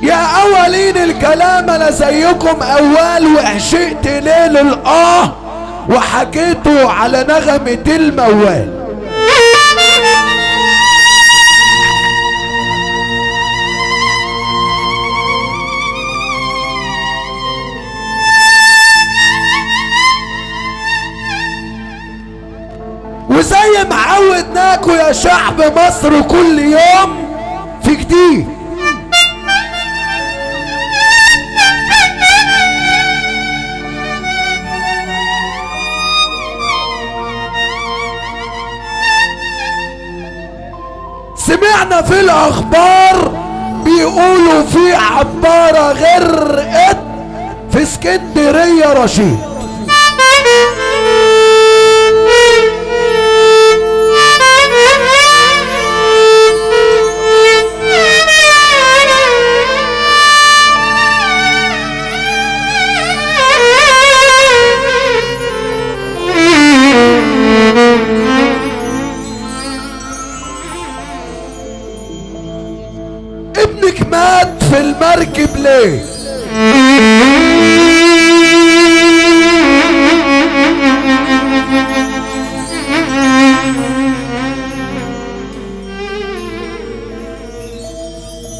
يا اولين الكلام انا زيكم اول وعشقت ليل الاه وحكيته على نغمة الموال. وزي ما عودناكوا يا شعب مصر كل يوم في جديد، سمعنا في الاخبار بيقولوا في عبارة غرقت في اسكندرية رشيد. ابنك مات في المركب ليه؟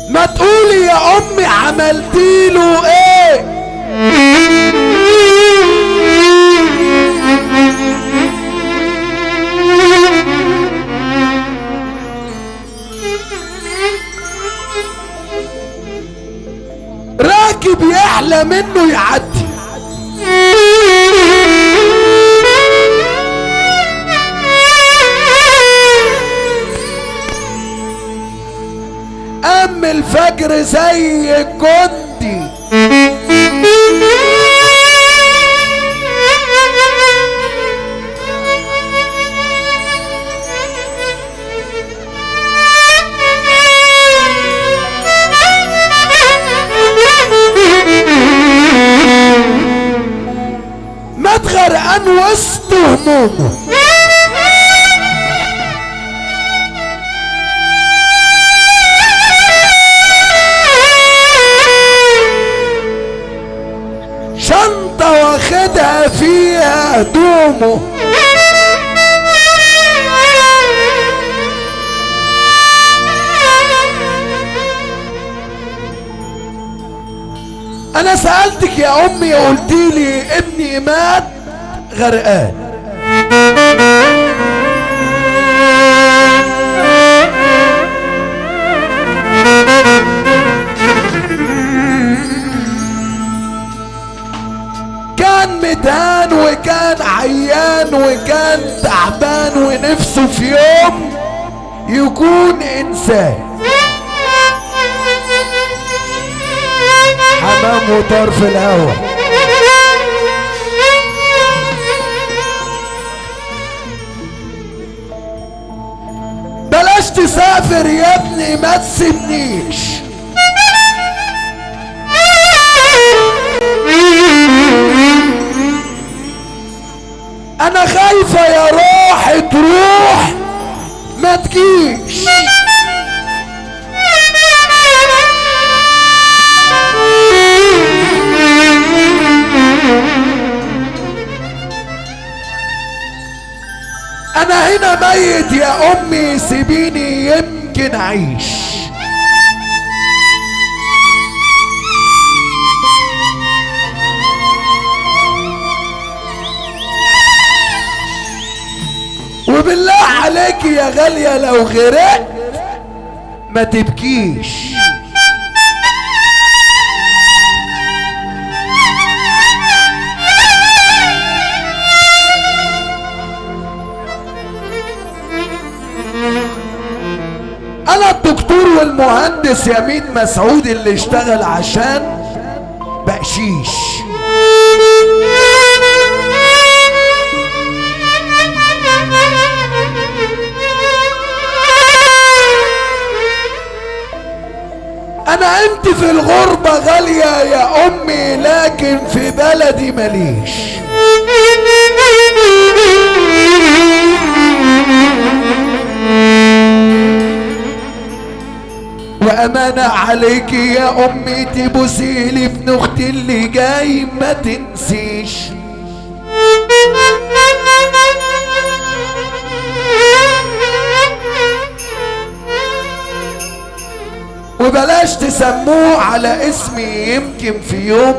ما تقولي يا امي عملتيله ايه؟ راكب يحلى منه يعدي، ام الفجر زي الجندي مات غرقان وسط همومه. شنطة واخدها فيها هدومه، انا سألتك يا امي قلتيلي ابني مات غرقان. كان مدهان وكان عيان وكان تعبان ونفسه في يوم يكون انسان. حمام وطار في الهوا، بلاش تسافر يا ابني ما تسيبنيش. انا خايفة يا روح تروح ما تجيش. انا هنا ميت يا امي سيبيني يمكن اعيش. وبالله عليك يا غالية لو غرقت ما تبكيش. انا الدكتور والمهندس يمين مسعود اللي اشتغل عشان بقشيش. انا انت في الغربة غالية يا امي لكن في بلدي ماليش. وامانة عليك يا امي تبوسيلي ابن اختي اللي جاي ما تنسيش. وبلاش تسموه على اسمي يمكن في يوم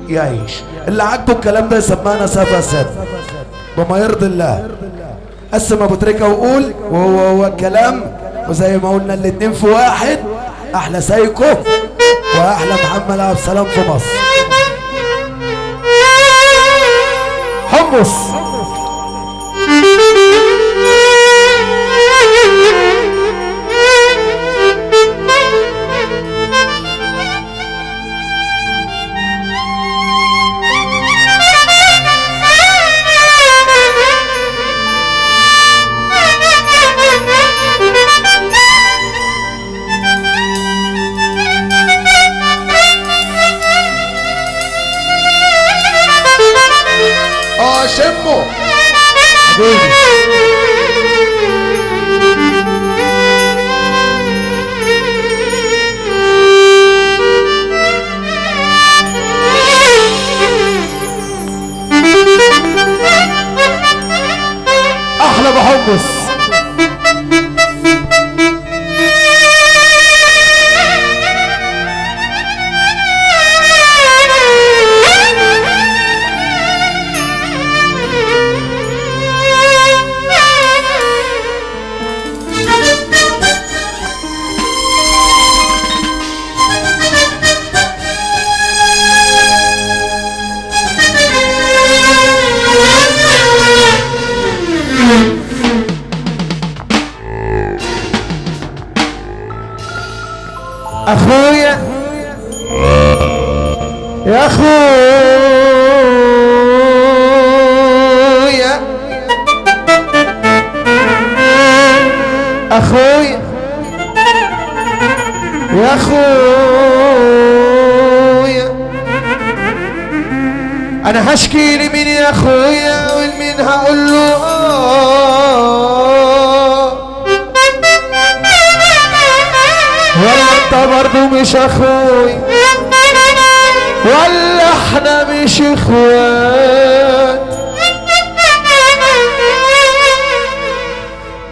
يعيش. اللي عاجبه الكلام ده يسمعنا سفا سد بما يرضي الله. قسم ابو تريكه وقول وهو الكلام. وزي ما قلنا الاتنين في واحد، احلى سايكو واحلى محمد عبد السلام في مصر. حمص شمه حبيبي. احلى بحمص. اخويا يا اخويا اخويا يا اخويا انا هشكي لمين يا اخويا ولمين هقول له ولا انت برضو مش اخوي ولا احنا مش اخوات؟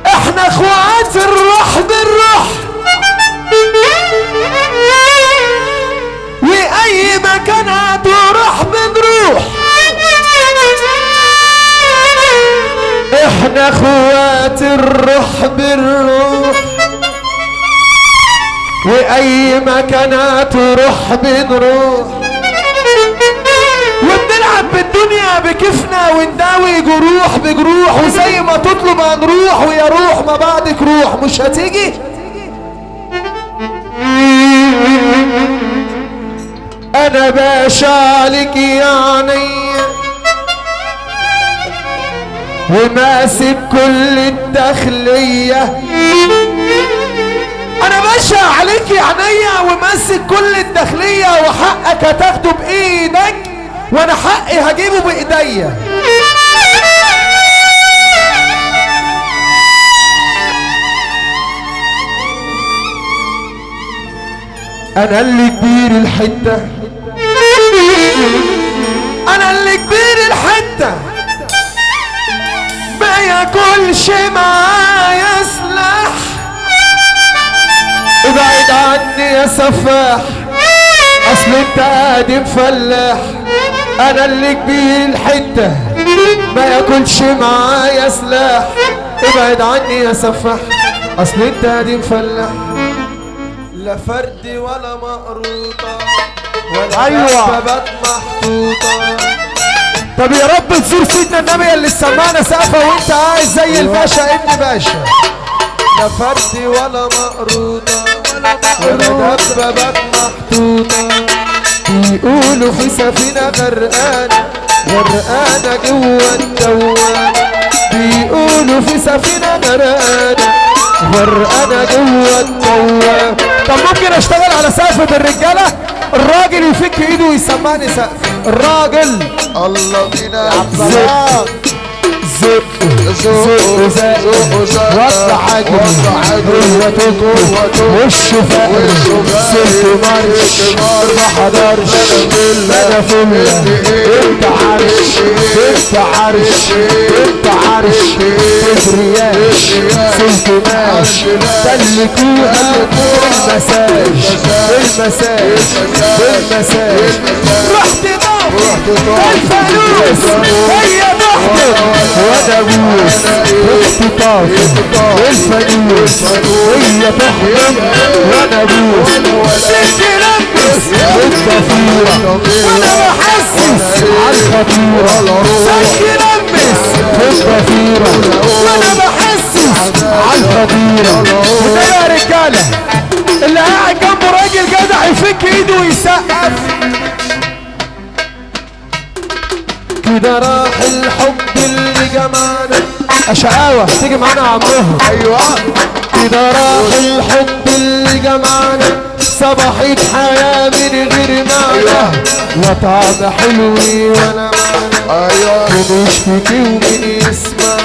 احنا اخوات الروح بالروح واي مكان هتروح بنروح. احنا اخوات الروح بالروح واي مكان تروح بنروح. وبنلعب بالدنيا بكيفنا ونداوي جروح بجروح وزي ما تطلب هنروح ويا روح ما بعدك روح. مش هتيجي انا باشا عليك يا عينيا وماسك كل الداخليه. انا باشا عليك يا عينيا وماسك كل الداخليه وحقك هتاخده بايدك وانا حقي هجيبه بايديا. انا اللي كبير الحته انا اللي كبير الحته ما ياكلش معايا سلاح. ابعد عني يا سفاح اصل انت قادم فلاح. انا اللي كبير الحته ما ياكلش معايا سلاح. ابعد عني يا سفاح اصل انت قادم فلاح. لا فردي ولا مقروطه ولا بابات محطوطه. طب يا رب تزور سيدنا النبي اللي سمعنا سقفه وانت عايز زي الباشا ابن باشا. لا فردي ولا مقروطه ولا دبابات محطوطه. بيقولوا في سفينه غرقانه غرقانه جوه الدوامه. بيقولوا في سفينه غرقانه غرقانه جوه الدوامه. طب ممكن اشتغل على سقف بالرجاله؟ الراجل يفك ايده ويسمعني سقف. الراجل الله بينا يا عبد الله زق زق وقع عجل هو تكو وشه فقر سلك مرش ما حضرش انا فله انت عرش انت عرش انت عرش تدرياش سلك ماش سلكوها المساج المساج المساج رحت طاف الفانوس هي ضحكت وانا بوس رحت طاف الفانوس هي ضحكت وانا بوس سلك لبس الضفيرة وانا بحسس عالخطيرة سلك لبس الضفيرة وانا بحسس عالخطيرة. وده يا رجالة اللي قاعد جنبه راجل جدع يفك ايده ويسقف كده. راح الحب اللي جمعنا شقاوة تيجي معانا يا عمهم. ايوه كده راح الحب اللي جمعنا صباحت حياة من غير معنى وطعم حلو وانا معنا. ايوه من يشتكي ومن يسمع